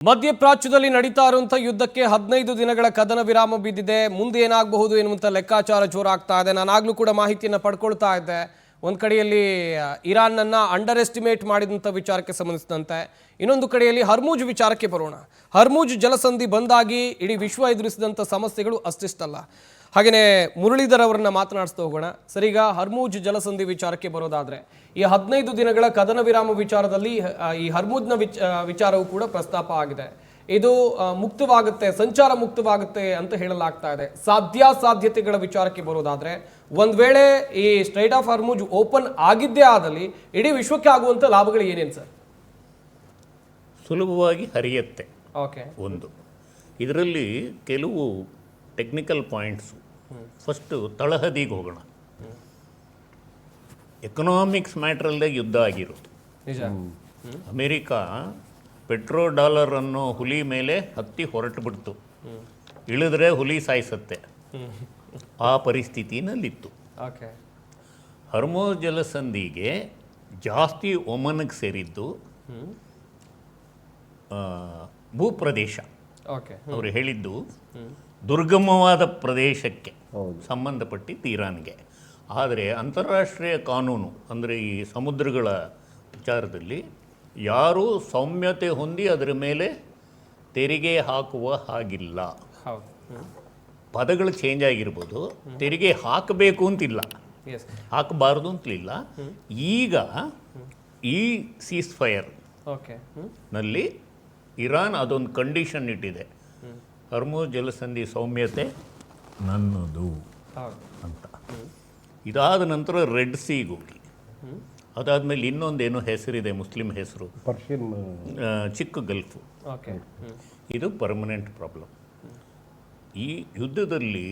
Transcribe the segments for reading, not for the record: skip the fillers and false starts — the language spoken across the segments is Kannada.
ಮಧ್ಯಪ್ರಾಚ್ಯದಲ್ಲಿ ನಡೀತಾ ಇರುವಂತಹ ಯುದ್ಧಕ್ಕೆ 15 ದಿನಗಳ ಕದನ ವಿರಾಮ ಬಿದ್ದಿದೆ. ಮುಂದೆ ಏನಾಗಬಹುದು ಎನ್ನುವಂತ ಲೆಕ್ಕಾಚಾರ ಜೋರಾಗ್ತಾ ಇದೆ. ನಾನಾಗ್ಲೂ ಕೂಡ ಮಾಹಿತಿಯನ್ನು ಪಡ್ಕೊಳ್ತಾ ಇದ್ದೆ. ಒಂದು ಕಡೆಯಲ್ಲಿ ಇರಾನ್ನನ್ನ ಅಂಡರ್ ಎಸ್ಟಿಮೇಟ್ ಮಾಡಿದಂಥ ವಿಚಾರಕ್ಕೆ ಸಂಬಂಧಿಸಿದಂತೆ, ಇನ್ನೊಂದು ಕಡೆಯಲ್ಲಿ ಹರ್ಮೂಜ್ ವಿಚಾರಕ್ಕೆ ಬರೋಣ. ಹರ್ಮೂಜ್ ಜಲಸಂಧಿ ಬಂದಾಗಿ ಇಡೀ ವಿಶ್ವ ಎದುರಿಸಿದಂಥ ಸಮಸ್ಯೆಗಳು ಅಷ್ಟಿಷ್ಟಲ್ಲ. ಹಾಗೆಯೇ ಮುರಳೀಧರ್ ಅವರನ್ನ ಮಾತನಾಡಿಸ್ತಾ ಹೋಗೋಣ. ಸರಿಗ ಹರ್ಮೂಜ್ ಜಲಸಂಧಿ ವಿಚಾರಕ್ಕೆ ಬರೋದಾದ್ರೆ, ಈ 15 ದಿನಗಳ ಕದನ ವಿರಾಮ ವಿಚಾರದಲ್ಲಿ ಈ ಹರ್ಮೂಜ್ನ ವಿಚಾರವೂ ಕೂಡ ಪ್ರಸ್ತಾಪ ಆಗಿದೆ. ಇದು ಮುಕ್ತವಾಗುತ್ತೆ, ಸಂಚಾರ ಮುಕ್ತವಾಗುತ್ತೆ ಅಂತ ಹೇಳಲಾಗ್ತಾ ಇದೆ. ಸಾಧ್ಯತೆಗಳ ವಿಚಾರಕ್ಕೆ ಬರೋದಾದ್ರೆ, ಒಂದ್ ವೇಳೆ ಈ ಸ್ಟ್ರೈಟ್ ಆಫ್ ಹರ್ಮೂಜ್ ಓಪನ್ ಆಗಿದ್ದೇ ಆದಲ್ಲಿ ಇಡೀ ವಿಶ್ವಕ್ಕೆ ಆಗುವಂತ ಲಾಭಗಳು ಏನೇನು ಸರ್? ಸುಲಭವಾಗಿ ಹರಿಯುತ್ತೆ. ಓಕೆ, ಒಂದು ಇದರಲ್ಲಿ ಕೆಲವು ಟೆಕ್ನಿಕಲ್ ಪಾಯಿಂಟ್ಸು. ಫಸ್ಟು ತಳಹದಿಗೆ ಹೋಗೋಣ. ಎಕನಾಮಿಕ್ಸ್ ಮ್ಯಾಟ್ರಲ್ಲೇ ಯುದ್ಧ ಆಗಿರೋದು. ನಿಜ. ಅಮೇರಿಕಾ ಪೆಟ್ರೋ ಡಾಲರ್ ಅನ್ನೋ ಹುಲಿ ಮೇಲೆ ಹತ್ತಿ ಹೊರಟು ಬಿಡ್ತು. ಇಳಿದ್ರೆ ಹುಲಿ ಸಾಯಿಸತ್ತೆ, ಆ ಪರಿಸ್ಥಿತಿನಲ್ಲಿತ್ತು. ಓಕೆ. ಹರ್ಮೂಜ್ ಜಲಸಂಧಿಗೆ ಜಾಸ್ತಿ ಒಮನ್ಗೆ ಸೇರಿದ್ದು ಭೂಪ್ರದೇಶ. ಓಕೆ. ಅವರು ಹೇಳಿದ್ದು ದುರ್ಗಮವಾದ ಪ್ರದೇಶಕ್ಕೆ ಸಂಬಂಧಪಟ್ಟಿದ್ದು ಇರಾನ್ಗೆ. ಆದರೆ ಅಂತಾರಾಷ್ಟ್ರೀಯ ಕಾನೂನು ಅಂದರೆ ಈ ಸಮುದ್ರಗಳ ವಿಚಾರದಲ್ಲಿ ಯಾರೂ ಸೌಮ್ಯತೆ ಹೊಂದಿ ಅದರ ಮೇಲೆ ತೆರಿಗೆ ಹಾಕುವ ಹಾಗಿಲ್ಲ. ಪದಗಳು ಚೇಂಜ್ ಆಗಿರ್ಬೋದು, ತೆರಿಗೆ ಹಾಕಬೇಕು ಅಂತಿಲ್ಲ, ಹಾಕಬಾರ್ದು ಅಂತಲಿಲ್ಲ. ಈಗ ಈ ಸೀಸ್ ಫೈರ್ ನಲ್ಲಿ ಇರಾನ್ ಅದೊಂದು ಕಂಡೀಷನ್ ಇಟ್ಟಿದೆ, ಹರ್ಮೂಜ್ ಜಲಸಂಧಿ ಸೌಮ್ಯತೆ ನನ್ನದು ಅಂತ. ಇದಾದ ನಂತರ ರೆಡ್ ಸೀಗೆ ಹೋಗಿ, ಅದಾದಮೇಲೆ ಇನ್ನೊಂದೇನೋ ಹೆಸರಿದೆ, ಮುಸ್ಲಿಂ ಹೆಸರು, ಚಿಕ್ಕ ಗಲ್ಫು. ಇದು ಪರ್ಮನೆಂಟ್ ಪ್ರಾಬ್ಲಮ್. ಈ ಯುದ್ಧದಲ್ಲಿ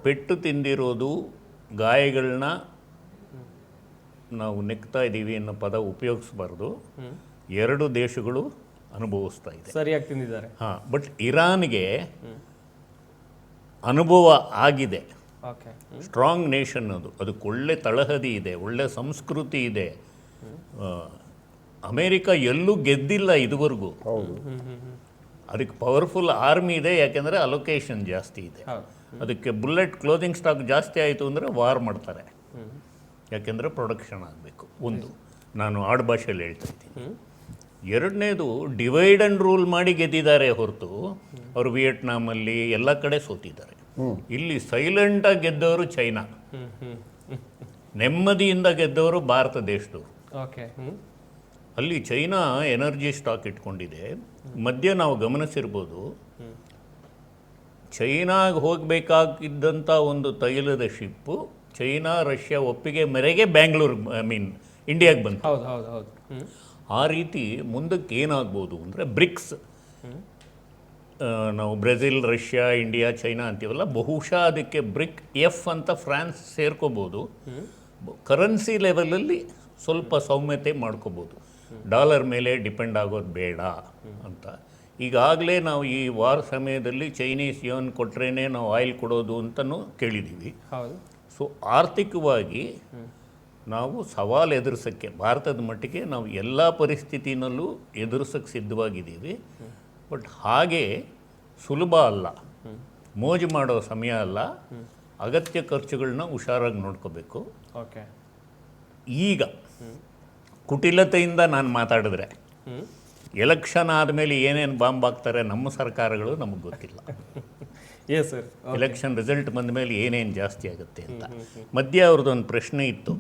ಪೆಟ್ಟು ತಿಂದಿರೋದು, ಗಾಯಗಳನ್ನ ನಾವು ನೆಕ್ತಾ ಇದ್ದೀವಿ ಅನ್ನೋ ಪದ ಉಪಯೋಗಿಸಬಾರ್ದು. ಎರಡು ದೇಶಗಳು ಅನುಭವಿಸ್ತಾ ಇದೆ. ಸರಿಯಾಗಿ ತಿಂದಿದ್ದಾರೆ. ಹಾಂ, ಬಟ್ ಇರಾನ್ಗೆ ಅನುಭವ ಆಗಿದೆ. ಸ್ಟ್ರಾಂಗ್ ನೇಷನ್ ಅದು, ಅದಕ್ಕೆ ಒಳ್ಳೆ ತಳಹದಿ ಇದೆ, ಒಳ್ಳೆ ಸಂಸ್ಕೃತಿ ಇದೆ. ಅಮೇರಿಕಾ ಎಲ್ಲೂ ಗೆದ್ದಿಲ್ಲ ಇದುವರೆಗೂ. ಅದಕ್ಕೆ ಪವರ್ಫುಲ್ ಆರ್ಮಿ ಇದೆ, ಯಾಕೆಂದರೆ ಅಲೊಕೇಶನ್ ಜಾಸ್ತಿ ಇದೆ. ಅದಕ್ಕೆ ಬುಲೆಟ್ ಕ್ಲೋದಿಂಗ್ ಸ್ಟಾಕ್ ಜಾಸ್ತಿ ಆಯಿತು ಅಂದರೆ ವಾರ್ ಮಾಡ್ತಾರೆ, ಯಾಕೆಂದರೆ ಪ್ರೊಡಕ್ಷನ್ ಆಗಬೇಕು. ಒಂದು, ನಾನು ಆಡು ಭಾಷೆಯಲ್ಲಿ ಹೇಳ್ತಾ ಇದ್ದೀನಿ. ಎರಡನೇದು, ಡಿವೈಡ್ ಆ್ಯಂಡ್ ರೂಲ್ ಮಾಡಿ ಗೆದ್ದಿದ್ದಾರೆ ಹೊರತು ಅವರು ವಿಯೆಟ್ನಾಮಲ್ಲಿ ಎಲ್ಲ ಕಡೆ ಸೋತಿದ್ದಾರೆ. ಇಲ್ಲಿ ಸೈಲೆಂಟಾಗಿ ಗೆದ್ದವರು ಚೈನಾ, ನೆಮ್ಮದಿಯಿಂದ ಗೆದ್ದವರು ಭಾರತ ದೇಶದವರು. ಅಲ್ಲಿ ಚೈನಾ ಎನರ್ಜಿ ಸ್ಟಾಕ್ ಇಟ್ಕೊಂಡಿದೆ. ಮಧ್ಯೆ ನಾವು ಗಮನಿಸಿರ್ಬೋದು, ಚೈನಾಗೆ ಹೋಗಬೇಕಾಗಿದ್ದಂಥ ಒಂದು ತೈಲದ ಶಿಪ್ಪು ಚೈನಾ ರಷ್ಯಾ ಒಪ್ಪಿಗೆ ಮೇರೆಗೆ ಬ್ಯಾಂಗ್ಳೂರು, ಇಂಡಿಯಾಗೆ ಬಂತು. ಆ ರೀತಿ ಮುಂದಕ್ಕೆ ಏನಾಗ್ಬೋದು ಅಂದರೆ, ಬ್ರಿಕ್ಸ್, ನಾವು ಬ್ರೆಜಿಲ್, ರಷ್ಯಾ, ಇಂಡಿಯಾ, ಚೈನಾ ಅಂತೀವಲ್ಲ, ಬಹುಶಃ ಅದಕ್ಕೆ ಬ್ರಿಕ್ ಎಫ್ ಅಂತ ಫ್ರಾನ್ಸ್ ಸೇರ್ಕೋಬೋದು. ಕರೆನ್ಸಿ ಲೆವೆಲಲ್ಲಿ ಸ್ವಲ್ಪ ಸೌಮ್ಯತೆ ಮಾಡ್ಕೋಬೋದು, ಡಾಲರ್ ಮೇಲೆ ಡಿಪೆಂಡ್ ಆಗೋದು ಬೇಡ ಅಂತ. ಈಗಾಗಲೇ ನಾವು ಈ ವಾರ್ ಸಮಯದಲ್ಲಿ ಚೈನೀಸ್ ಯುವಾನ್ ಕೊಟ್ರೇ ನಾವು ಆಯಿಲ್ ಕೊಡೋದು ಅಂತಲೂ ಕೇಳಿದ್ದೀವಿ. ಸೊ ಆರ್ಥಿಕವಾಗಿ ನಾವು ಸವಾಲು ಎದುರಿಸೋಕ್ಕೆ, ಭಾರತದ ಮಟ್ಟಿಗೆ ನಾವು ಎಲ್ಲ ಪರಿಸ್ಥಿತಿನಲ್ಲೂ ಎದುರಿಸೋಕ್ಕೆ ಸಿದ್ಧವಾಗಿದ್ದೀವಿ. ಬಟ್ ಹಾಗೆ ಸುಲಭ ಅಲ್ಲ, ಮೋಜು ಮಾಡೋ ಸಮಯ ಅಲ್ಲ. ಅಗತ್ಯ ಖರ್ಚುಗಳನ್ನ ಹುಷಾರಾಗಿ ನೋಡ್ಕೋಬೇಕು. ಈಗ ಕುಟಿಲತೆಯಿಂದ ನಾನು ಮಾತಾಡಿದ್ರೆ, ಎಲೆಕ್ಷನ್ ಆದಮೇಲೆ ಏನೇನು ಬಾಂಬ್ ಹಾಕ್ತಾರೆ ನಮ್ಮ ಸರ್ಕಾರಗಳು ನಮಗೆ ಗೊತ್ತಿಲ್ಲ. ಎಲೆಕ್ಷನ್ ರಿಸಲ್ಟ್ ಬಂದ ಮೇಲೆ ಏನೇನು ಜಾಸ್ತಿ ಆಗುತ್ತೆ ಅಂತ. ಮಧ್ಯೆ ಅವ್ರದ್ದೊಂದು ಪ್ರಶ್ನೆ ಇತ್ತು,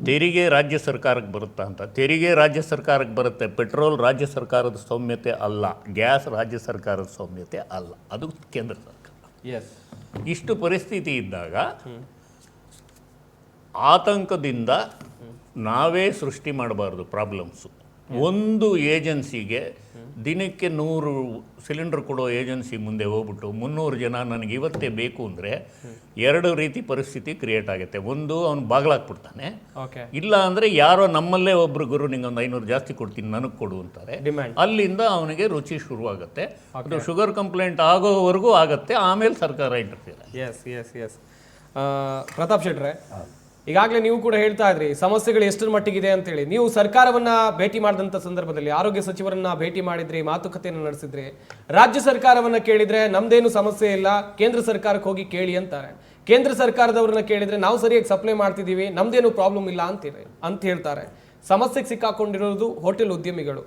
ತೆರಿಗೆ ರಾಜ್ಯ ಸರ್ಕಾರಕ್ಕೆ ಬರುತ್ತಾ ಅಂತ. ತೆರಿಗೆ ರಾಜ್ಯ ಸರ್ಕಾರಕ್ಕೆ ಬರುತ್ತೆ, ಪೆಟ್ರೋಲ್ ರಾಜ್ಯ ಸರ್ಕಾರದ ಸೌಮ್ಯತೆ ಅಲ್ಲ, ಗ್ಯಾಸ್ ರಾಜ್ಯ ಸರ್ಕಾರದ ಸೌಮ್ಯತೆ ಅಲ್ಲ, ಅದು ಕೇಂದ್ರ ಸರ್ಕಾರ. ಇಷ್ಟು ಪರಿಸ್ಥಿತಿ ಇದ್ದಾಗ ಆತಂಕದಿಂದ ನಾವೇ ಸೃಷ್ಟಿ ಮಾಡಬಾರ್ದು ಪ್ರಾಬ್ಲಮ್ಸು. ಒಂದು ಏಜೆನ್ಸಿಗೆ ದಿನಕ್ಕೆ 100 ಸಿಲಿಂಡರ್ ಕೊಡೋ ಏಜೆನ್ಸಿ ಮುಂದೆ ಹೋಗ್ಬಿಟ್ಟು 300 ಜನ ನನಗೆ ಇವತ್ತೇ ಬೇಕು ಅಂದರೆ ಎರಡು ರೀತಿ ಪರಿಸ್ಥಿತಿ ಕ್ರಿಯೇಟ್ ಆಗುತ್ತೆ. ಒಂದು, ಅವನು ಬಾಗ್ಲಾಕ್ಬಿಡ್ತಾನೆ. ಇಲ್ಲ ಅಂದರೆ ಯಾರೋ ನಮ್ಮಲ್ಲೇ ಒಬ್ಬರು ಗುರು, ನಿಂಗೊಂದು 500 ಜಾಸ್ತಿ ಕೊಡ್ತೀನಿ ನನಗೆ ಕೊಡು ಅಂತಾರೆ. ಅಲ್ಲಿಂದ ಅವನಿಗೆ ರುಚಿ ಶುರುವಾಗುತ್ತೆ. ಅದು ಶುಗರ್ ಕಂಪ್ಲೇಂಟ್ ಆಗೋವರೆಗೂ ಆಗುತ್ತೆ, ಆಮೇಲೆ ಸರ್ಕಾರ ಇಂಟರ್ಫಿಯರ್. ಪ್ರತಾಪ್ ಶೆಟ್ರೆ, ಈಗಾಗಲೇ ನೀವು ಕೂಡ ಹೇಳ್ತಾ ಇದ್ರಿ ಸಮಸ್ಯೆಗಳು ಎಷ್ಟರ ಮಟ್ಟಿಗಿದೆ ಅಂತೇಳಿ. ನೀವು ಸರ್ಕಾರವನ್ನ ಭೇಟಿ ಮಾಡಿದಂಥ ಸಂದರ್ಭದಲ್ಲಿ ಆರೋಗ್ಯ ಸಚಿವರನ್ನ ಭೇಟಿ ಮಾಡಿದ್ರಿ, ಮಾತುಕತೆಯನ್ನು ನಡೆಸಿದ್ರಿ. ರಾಜ್ಯ ಸರ್ಕಾರವನ್ನ ಕೇಳಿದ್ರೆ ನಮ್ದೇನು ಸಮಸ್ಯೆ ಇಲ್ಲ, ಕೇಂದ್ರ ಸರ್ಕಾರಕ್ಕೆ ಹೋಗಿ ಕೇಳಿ ಅಂತಾರೆ. ಕೇಂದ್ರ ಸರ್ಕಾರದವ್ರನ್ನ ಕೇಳಿದ್ರೆ ನಾವು ಸರಿಯಾಗಿ ಸಪ್ಲೈ ಮಾಡ್ತಿದ್ದೀವಿ, ನಮ್ದೇನು ಪ್ರಾಬ್ಲಮ್ ಇಲ್ಲ ಅಂತ ಹೇಳ್ತಾರೆ. ಸಮಸ್ಯೆಗೆ ಸಿಕ್ಕಾಕೊಂಡಿರೋದು ಹೋಟೆಲ್ ಉದ್ಯಮಿಗಳು.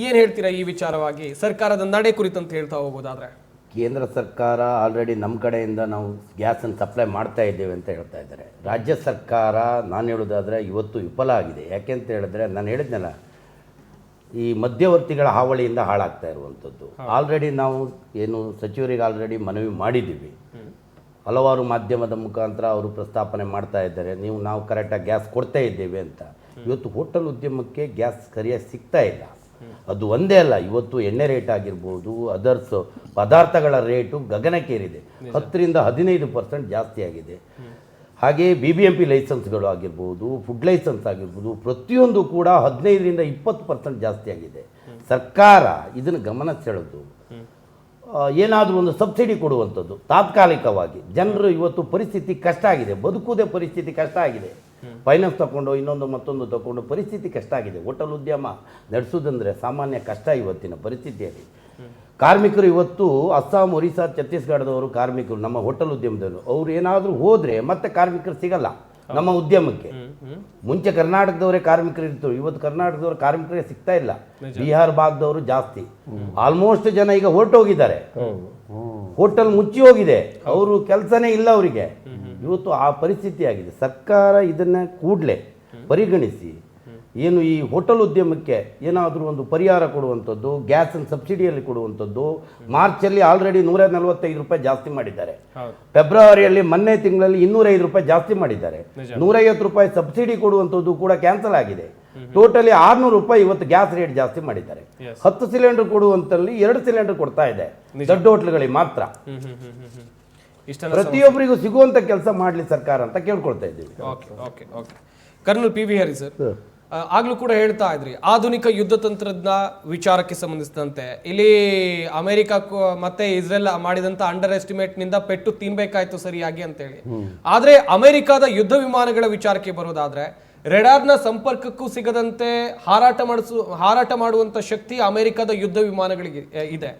ಏನ್ ಹೇಳ್ತೀರಾ ಈ ವಿಚಾರವಾಗಿ, ಸರ್ಕಾರದ ನಡೆ ಕುರಿತಂತ ಹೇಳ್ತಾ ಹೋಗೋದಾದ್ರೆ? ಕೇಂದ್ರ ಸರ್ಕಾರ ಆಲ್ರೆಡಿ ನಮ್ಮ ಕಡೆಯಿಂದ ನಾವು ಗ್ಯಾಸನ್ನು ಸಪ್ಲೈ ಮಾಡ್ತಾ ಇದ್ದೇವೆ ಅಂತ ಹೇಳ್ತಾ ಇದ್ದಾರೆ. ರಾಜ್ಯ ಸರ್ಕಾರ ನಾನು ಹೇಳೋದಾದರೆ ಇವತ್ತು ವಿಫಲ ಆಗಿದೆ. ಯಾಕೆಂತ ಹೇಳಿದ್ರೆ ನಾನು ಹೇಳಿದ್ನಲ್ಲ, ಈ ಮಧ್ಯವರ್ತಿಗಳ ಹಾವಳಿಯಿಂದ ಹಾಳಾಗ್ತಾ ಇರುವಂಥದ್ದು. ಆಲ್ರೆಡಿ ನಾವು ಏನು ಸಚಿವರಿಗೆ ಆಲ್ರೆಡಿ ಮನವಿ ಮಾಡಿದ್ದೀವಿ, ಹಲವಾರು ಮಾಧ್ಯಮದ ಮುಖಾಂತರ ಅವರು ಪ್ರಸ್ತಾಪನೆ ಮಾಡ್ತಾ ಇದ್ದಾರೆ, ನಾವು ಕರೆಕ್ಟಾಗಿ ಗ್ಯಾಸ್ ಕೊಡ್ತಾ ಇದ್ದೇವೆ ಅಂತ. ಇವತ್ತು ಹೋಟೆಲ್ ಉದ್ಯಮಕ್ಕೆ ಗ್ಯಾಸ್ ಸರಿಯಾಗಿ ಸಿಗ್ತಾ ಇಲ್ಲ. ಅದು ಒಂದೇ ಅಲ್ಲ, ಇವತ್ತು ಎಣ್ಣೆ ರೇಟ್ ಆಗಿರ್ಬೋದು, ಅದರ್ಸ್ ಪದಾರ್ಥಗಳ ರೇಟು ಗಗನಕ್ಕೇರಿದೆ. 10ರಿಂದ 15% ಜಾಸ್ತಿ ಆಗಿದೆ. ಹಾಗೆಯೇ BBMP ಲೈಸೆನ್ಸ್ಗಳು ಆಗಿರ್ಬೋದು, ಫುಡ್ ಲೈಸೆನ್ಸ್ ಆಗಿರ್ಬೋದು, ಪ್ರತಿಯೊಂದು ಕೂಡ 15ರಿಂದ 20% ಜಾಸ್ತಿ ಆಗಿದೆ. ಸರ್ಕಾರ ಇದನ್ನು ಗಮನ ಸೆಳೆದು ಏನಾದರೂ ಒಂದು ಸಬ್ಸಿಡಿ ಕೊಡುವಂಥದ್ದು ತಾತ್ಕಾಲಿಕವಾಗಿ. ಜನರು ಇವತ್ತು ಪರಿಸ್ಥಿತಿ ಕಷ್ಟ ಆಗಿದೆ, ಬದುಕುವುದೇ ಪರಿಸ್ಥಿತಿ ಕಷ್ಟ ಆಗಿದೆ. ಫೈನಾನ್ಸ್ ತಗೊಂಡು ಇನ್ನೊಂದು ಮತ್ತೊಂದು ತಗೊಂಡು ಪರಿಸ್ಥಿತಿ ಕಷ್ಟ ಆಗಿದೆ. ಹೋಟೆಲ್ ಉದ್ಯಮ ನಡೆಸೋದಂದರೆ ಸಾಮಾನ್ಯ ಕಷ್ಟ ಇವತ್ತಿನ ಪರಿಸ್ಥಿತಿಯಲ್ಲಿ. ಕಾರ್ಮಿಕರು ಇವತ್ತು ಅಸ್ಸಾಂ, ಒರಿಸ್ಸಾ, ಛತ್ತೀಸ್ಗಢದವರು ಕಾರ್ಮಿಕರು ನಮ್ಮ ಹೋಟೆಲ್ ಉದ್ಯಮದವರು, ಅವ್ರು ಏನಾದರೂ ಹೋದರೆ ಮತ್ತೆ ಕಾರ್ಮಿಕರು ಸಿಗಲ್ಲ ನಮ್ಮ ಉದ್ಯಮಕ್ಕೆ. ಮುಂಚೆ ಕರ್ನಾಟಕದವರೇ ಕಾರ್ಮಿಕರು ಇರ್ತರು, ಇವತ್ತು ಕರ್ನಾಟಕದವರು ಕಾರ್ಮಿಕರಿಗೆ ಸಿಗ್ತಾ ಇಲ್ಲ. ಬಿಹಾರ ಭಾಗದವರು ಜಾಸ್ತಿ, ಆಲ್ಮೋಸ್ಟ್ ಜನ ಈಗ ಹೊರಟೋಗಿದ್ದಾರೆ, ಹೋಟೆಲ್ ಮುಚ್ಚಿ ಹೋಗಿದೆ, ಅವರು ಕೆಲಸನೇ ಇಲ್ಲ ಅವರಿಗೆ. ಇವತ್ತು ಆ ಪರಿಸ್ಥಿತಿ ಆಗಿದೆ. ಸರ್ಕಾರ ಇದನ್ನು ಕೂಡಲೇ ಪರಿಗಣಿಸಿ ಏನು ಈ ಹೋಟೆಲ್ ಉದ್ಯಮಕ್ಕೆ ಏನಾದರೂ ಒಂದು ಪರಿಹಾರ ಕೊಡುವಂಥದ್ದು, ಗ್ಯಾಸನ್ನು ಸಬ್ಸಿಡಿಯಲ್ಲಿ ಕೊಡುವಂಥದ್ದು. ಮಾರ್ಚಲ್ಲಿ ಆಲ್ರೆಡಿ 145 ರೂಪಾಯಿ ಜಾಸ್ತಿ ಮಾಡಿದ್ದಾರೆ. ಫೆಬ್ರವರಿಯಲ್ಲಿ ಮೊನ್ನೆ ತಿಂಗಳಲ್ಲಿ 205 ರೂಪಾಯಿ ಜಾಸ್ತಿ ಮಾಡಿದ್ದಾರೆ. 150 ರೂಪಾಯಿ ಸಬ್ಸಿಡಿ ಕೊಡುವಂಥದ್ದು ಕೂಡ ಕ್ಯಾನ್ಸಲ್ ಆಗಿದೆ. ಟೋಟಲಿ 600 ರೂಪಾಯಿ ಇವತ್ತು ಗ್ಯಾಸ್ ರೇಟ್ ಜಾಸ್ತಿ ಮಾಡಿದ್ದಾರೆ. 10 ಸಿಲಿಂಡರ್ ಕೊಡುವಂತಲ್ಲಿ 2 ಸಿಲಿಂಡರ್ ಕೊಡ್ತಾ ಇದೆ ದೊಡ್ಡ ಹೋಟ್ಲುಗಳಿಗೆ ಮಾತ್ರ. ಪ್ರತಿಯೊಬ್ಬರಿಗೂ ಸಿಗುವಂತ ಕೆಲಸ ಮಾಡಲಿ ಸರ್ಕಾರ ಅಂತ ಕೇಳ್ಕೊಳ್ತಾ ಇದ್ದೀವಿ. ಕರ್ನಲ್ PV ಹರಿ ಸರ್, ಆಗ್ಲೂ ಕೂಡ ಹೇಳ್ತಾ ಇದ್ರಿ ಆಧುನಿಕ ಯುದ್ಧ ತಂತ್ರದ ವಿಚಾರಕ್ಕೆ ಸಂಬಂಧಿಸಿದಂತೆ ಇಲ್ಲಿ ಅಮೆರಿಕ ಮತ್ತೆ ಇಸ್ರೇಲ್ ಮಾಡಿದಂತ ಅಂಡರ್ ಎಸ್ಟಿಮೇಟ್ ನಿಂದ ಪೆಟ್ಟು ತಿನ್ಬೇಕಾಯ್ತು ಸರಿಯಾಗಿ ಅಂತೇಳಿ. ಆದ್ರೆ ಅಮೆರಿಕದ ಯುದ್ಧ ವಿಮಾನಗಳ ವಿಚಾರಕ್ಕೆ ಬರೋದಾದ್ರೆ ರೆಡಾರ್ನ ಸಂಪರ್ಕಕ್ಕೂ ಸಿಗದಂತೆ ಹಾರಾಟ ಮಾಡುವಂತ ಶಕ್ತಿ ಅಮೆರಿಕದ ಯುದ್ಧ ವಿಮಾನಗಳಿಗೆ ಇದೆ.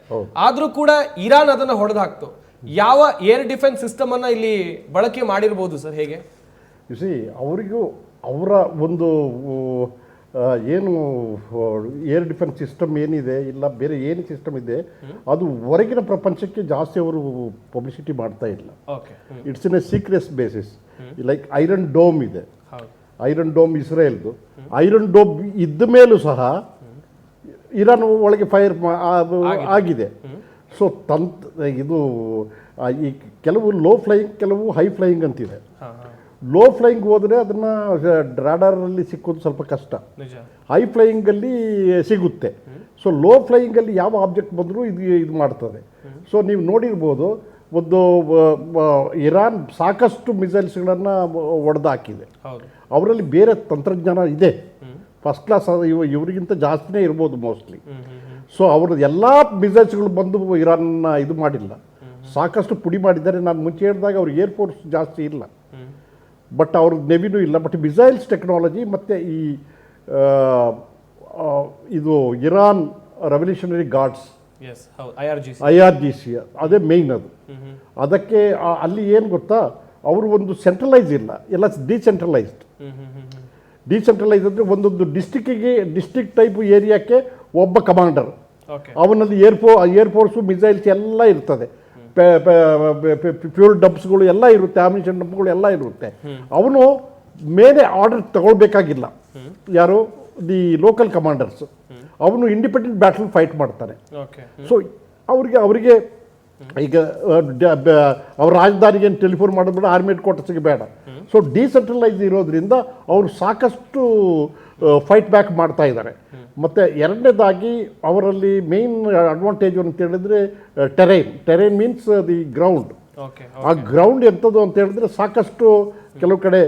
ಆದ್ರೂ ಕೂಡ ಇರಾನ್ ಅದನ್ನ ಹೊಡೆದಾಕ್ತು. ಯಾವ ಏರ್ ಡಿಫೆನ್ಸ್ ಸಿಸ್ಟಮ್ ಅನ್ನ ಇಲ್ಲಿ ಬಳಕೆ ಮಾಡಿರ್ಬೋದು ಸರ್, ಹೇಗೆ? ಅವರಿಗೂ ಅವರ ಒಂದು ಏನು ಏರ್ ಡಿಫೆನ್ಸ್ ಸಿಸ್ಟಮ್ ಏನಿದೆ, ಇಲ್ಲ ಬೇರೆ ಏನು ಸಿಸ್ಟಮ್ ಇದೆ, ಅದು ಹೊರಗಿನ ಪ್ರಪಂಚಕ್ಕೆ ಜಾಸ್ತಿ ಅವರು ಪಬ್ಲಿಸಿಟಿ ಮಾಡ್ತಾ ಇಲ್ಲ. It's in a secret basis. Like iron dome ಇದೆ, ಐರನ್ ಡೋಮ್ ಇಸ್ರೇಲ್ದು. ಐರನ್ ಡೋಮ್ ಇದ್ದ ಮೇಲೂ ಸಹ ಇರಾನ್ ಒಳಗೆ ಫೈರ್ ಆಗಿದೆ. ಸೊ ಇದು ಈ ಕೆಲವು ಲೋ ಫ್ಲೈಯಿಂಗ್, ಕೆಲವು ಹೈ ಫ್ಲೈಯಿಂಗ್ ಅಂತಿದೆ. ಲೋ ಫ್ಲೈಯಿಂಗ್ ಹೋದರೆ ಅದನ್ನು ರಾಡಾರಲ್ಲಿ ಸಿಕ್ಕೋದು ಸ್ವಲ್ಪ ಕಷ್ಟ, ಹೈ ಫ್ಲೈಯಿಂಗಲ್ಲಿ ಸಿಗುತ್ತೆ. ಸೊ ಲೋ ಫ್ಲೈಯಿಂಗಲ್ಲಿ ಯಾವ ಆಬ್ಜೆಕ್ಟ್ ಬಂದರೂ ಇದು ಮಾಡ್ತದೆ. ಸೊ ನೀವು ನೋಡಿರ್ಬೋದು, ಒಂದು ಇರಾನ್ ಸಾಕಷ್ಟು ಮಿಸೈಲ್ಸ್ಗಳನ್ನು ಹೊಡೆದಾಕಿದೆ. ಅವರಲ್ಲಿ ಬೇರೆ ತಂತ್ರಜ್ಞಾನ ಇದೆ, ಫಸ್ಟ್ ಕ್ಲಾಸ್. ಇವರಿಗಿಂತ ಜಾಸ್ತಿನೇ ಇರ್ಬೋದು ಮೋಸ್ಟ್ಲಿ. ಸೊ ಅವ್ರದ್ದು ಎಲ್ಲ ಮಿಸೈಲ್ಸ್ಗಳು ಬಂದು ಇರಾನ್ನ ಇದು ಮಾಡಿಲ್ಲ, ಸಾಕಷ್ಟು ಪುಡಿ ಮಾಡಿದ್ದಾರೆ. ನಾನು ಮುಂಚೆ ಹೇಳಿದಾಗ ಅವ್ರಿಗೆ ಏರ್ಫೋರ್ಸ್ ಜಾಸ್ತಿ ಇಲ್ಲ, ಬಟ್ ಅವ್ರ ನೆವಿನೂ ಇಲ್ಲ. ಬಟ್ ಮಿಸೈಲ್ಸ್ ಟೆಕ್ನಾಲಜಿ ಮತ್ತು ಈ ಇದು ಇರಾನ್ ರೆವಲ್ಯೂಷನರಿ ಗಾರ್ಡ್ಸ್ IRGC ಅದೇ ಮೇಯ್ನ್. ಅದಕ್ಕೆ ಅಲ್ಲಿ ಏನು ಗೊತ್ತಾ, ಅವರು ಒಂದು ಸೆಂಟ್ರಲೈಸ್ ಇಲ್ಲ, ಎಲ್ಲ ಡಿಸೆಂಟ್ರಲೈಸ್ಡ್. ಡಿಸೆಂಟ್ರಲೈಸ್ ಅಂದರೆ ಒಂದೊಂದು ಡಿಸ್ಟಿಕ್ ಟೈಪ್ ಏರಿಯಾಕ್ಕೆ ಒಬ್ಬ ಕಮಾಂಡರ್, ಅವನಲ್ಲಿ ಏರ್ಫೋರ್ಸು ಮಿಸೈಲ್ಸ್ ಎಲ್ಲ ಇರ್ತದೆ, ಫ್ಯೂಲ್ ಡಬ್ಸ್ಗಳು ಎಲ್ಲ ಇರುತ್ತೆ, ಆಮಿನೇಷನ್ ಡಬ್ಗಳು ಎಲ್ಲ ಇರುತ್ತೆ. ಅವನು ಮೇಲೆ ಆರ್ಡರ್ ತಗೊಳ್ಬೇಕಾಗಿಲ್ಲ, ಯಾರು ದಿ ಲೋಕಲ್ ಕಮಾಂಡರ್ಸ್. ಅವನು ಇಂಡಿಪೆಂಡೆಂಟ್ ಬ್ಯಾಟಲ್ ಫೈಟ್ ಮಾಡ್ತಾನೆ. ಸೊ ಅವರಿಗೆ ಈಗ ಅವ್ರ ರಾಜಧಾನಿಗೆ ಟೆಲಿಫೋನ್ ಮಾಡೋದು ಆರ್ಮಿ ಹೆಡ್ ಕ್ವಾರ್ಟರ್ಸ್ಗೆ ಬೇಡ. ಸೊ ಡಿಸೆಂಟ್ರಲೈಸ್ ಇರೋದ್ರಿಂದ ಅವರು ಸಾಕಷ್ಟು ಫೈಟ್ ಬ್ಯಾಕ್ ಮಾಡ್ತಾ ಇದ್ದಾರೆ. ಮತ್ತು ಎರಡನೇದಾಗಿ ಅವರಲ್ಲಿ ಮೇನ್ ಅಡ್ವಾಂಟೇಜ್ ಅಂತ ಹೇಳಿದ್ರೆ ಟೆರೈನ್ ಮೀನ್ಸ್ ದಿ ಗ್ರೌಂಡ್. ಆ ಗ್ರೌಂಡ್ ಎಂಥದ್ದು ಅಂತ ಹೇಳಿದ್ರೆ ಸಾಕಷ್ಟು ಕೆಲವು ಕಡೆ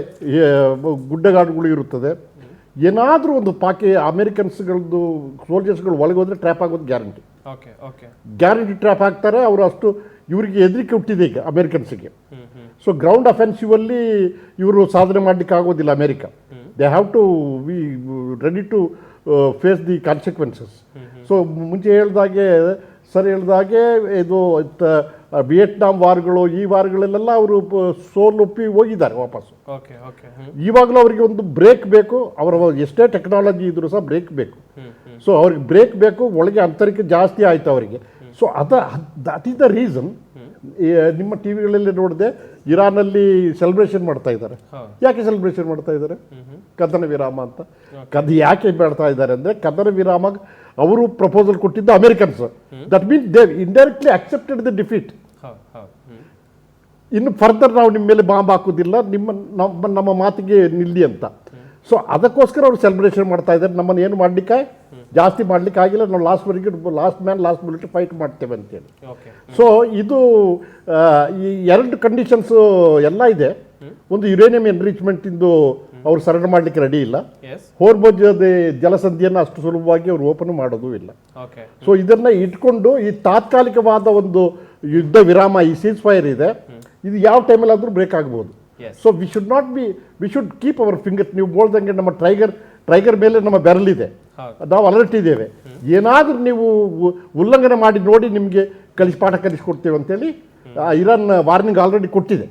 ಗುಡ್ಡಗಾಡುಗಳು ಇರುತ್ತದೆ. ಏನಾದರೂ ಒಂದು ಅಮೆರಿಕನ್ಸ್ಗಳದ್ದು ಸೋಲ್ಜರ್ಸ್ಗಳು ಒಳಗೆ ಹೋದರೆ ಟ್ರ್ಯಾಪ್ ಆಗೋದು guarantee. Okay okay guarantee trap ಹಾಕ್ತಾರೆ. ಅವರು ಅಷ್ಟು ಇವರಿಗೆ ಹೆದರಿಕೆ ಹುಟ್ಟಿದೆ ಈಗ ಅಮೇರಿಕನ್ಸಿಗೆ. ಸೊ ಗ್ರೌಂಡ್ ಅಫೆನ್ಸಿವಲ್ಲಿ ಇವರು ಸಾಧನೆ ಮಾಡಲಿಕ್ಕೆ ಆಗೋದಿಲ್ಲ America. They have to be ready to face the consequences. So ಮುಂಚೆ ಹೇಳ್ದಾಗೆ ಸರ್ ಹೇಳ್ದಾಗೆ ಇದು ವಿಯೆಟ್ನಾಂ ವಾರ್ಗಳು ಈ ವಾರ್ಗಳಲ್ಲೆಲ್ಲ ಅವರು ಸೋಲೊಪ್ಪಿ ಹೋಗಿದ್ದಾರೆ ವಾಪಸ್ಸು. ಓಕೆ ಓಕೆ ಇವಾಗಲೂ ಅವರಿಗೆ ಒಂದು ಬ್ರೇಕ್ ಬೇಕು. ಅವರ ಎಷ್ಟೇ ಟೆಕ್ನಾಲಜಿ ಇದ್ರೂ ಸಹ ಬ್ರೇಕ್ ಬೇಕು. ಸೊ ಅವ್ರಿಗೆ ಬ್ರೇಕ್ ಬೇಕು. ಒಳಗೆ ಅಂತರಿಕೆ ಜಾಸ್ತಿ ಆಯಿತು ಅವರಿಗೆ. So that is the reason. ನಿಮ್ಮ ಟಿ ವಿಗಳಲ್ಲಿ ನೋಡಿದೆ ಇರಾನಲ್ಲಿ ಸೆಲೆಬ್ರೇಷನ್ ಮಾಡ್ತಾ ಇದ್ದಾರೆ. ಯಾಕೆ ಸೆಲೆಬ್ರೇಷನ್ ಮಾಡ್ತಾ ಇದ್ದಾರೆ? ಕದನ ವಿರಾಮ ಅಂತ. ಯಾಕೆ ಮಾಡ್ತಾ ಇದ್ದಾರೆ ಅಂದರೆ ಕದನ ವಿರಾಮ ಅವರು ಪ್ರಪೋಸಲ್ ಕೊಟ್ಟಿದ್ದು Americans. That means they indirectly accepted the defeat. ಇನ್ನು ಫರ್ದರ್ ನಾವು ನಿಮ್ಮ ಮೇಲೆ ಬಾಂಬ್ ಹಾಕೋದಿಲ್ಲ, ನಮ್ಮ ಮಾತಿಗೆ ನಿಲ್ಲಿ ಅಂತ. ಸೊ ಅದಕ್ಕೋಸ್ಕರ ಅವರು ಸೆಲೆಬ್ರೇಷನ್ ಮಾಡ್ತಾ ಇದ್ದಾರೆ. ನಮ್ಮನ್ನು ಏನು ಮಾಡಲಿಕ್ಕೆ ಜಾಸ್ತಿ ಮಾಡಲಿಕ್ಕೆ ಆಗಿಲ್ಲ, ನಾವು last man last military fight ಮಾಡ್ತೇವೆ ಅಂತೇಳಿ. ಸೊ ಇದು ಈ ಎರಡು ಕಂಡೀಷನ್ಸು ಎಲ್ಲ ಇದೆ. ಒಂದು ಯುರೇನಿಯಂ ಎನ್ರಿಚ್ಮೆಂಟ್ ಇಂದು ಅವರು ಸರೆಂಡರ್ ಮಾಡಲಿಕ್ಕೆ ರೆಡಿ ಇಲ್ಲ. ಹೋರ್ಮುಜ್ ಜಲಸಂಧಿಯನ್ನು ಅಷ್ಟು ಸುಲಭವಾಗಿ ಅವರು ಓಪನ್ ಮಾಡೋದು ಇಲ್ಲ. ಸೊ ಇದನ್ನ ಇಟ್ಕೊಂಡು ಈ ತಾತ್ಕಾಲಿಕವಾದ ಒಂದು ಯುದ್ಧ ವಿರಾಮ, ಈ ಸೀಸ್ ಫೈರ್ ಇದೆ, ಇದು ಯಾವ ಟೈಮಲ್ಲಿ ಆದರೂ ಬ್ರೇಕ್ ಆಗ್ಬೋದು. So we should keep our finger. ನೀವು ಬೋಳ್ದಂಗೆ ನಮ್ಮ ಟೈಗರ್ ಮೇಲೆ ನಮ್ಮ ಬೆರಳಿದೆ, ನಾವು ಅಲರ್ಟ್ ಇದ್ದೇವೆ. ಏನಾದರೂ ನೀವು ಉಲ್ಲಂಘನೆ ಮಾಡಿ ನೋಡಿ ನಿಮಗೆ ಪಾಠ ಕಲಿಸ್ಕೊಡ್ತೇವೆ ಅಂತೇಳಿ ಇರಾನ್ ವಾರ್ನಿಂಗ್ ಆಲ್ರೆಡಿ ಕೊಟ್ಟಿದೆ.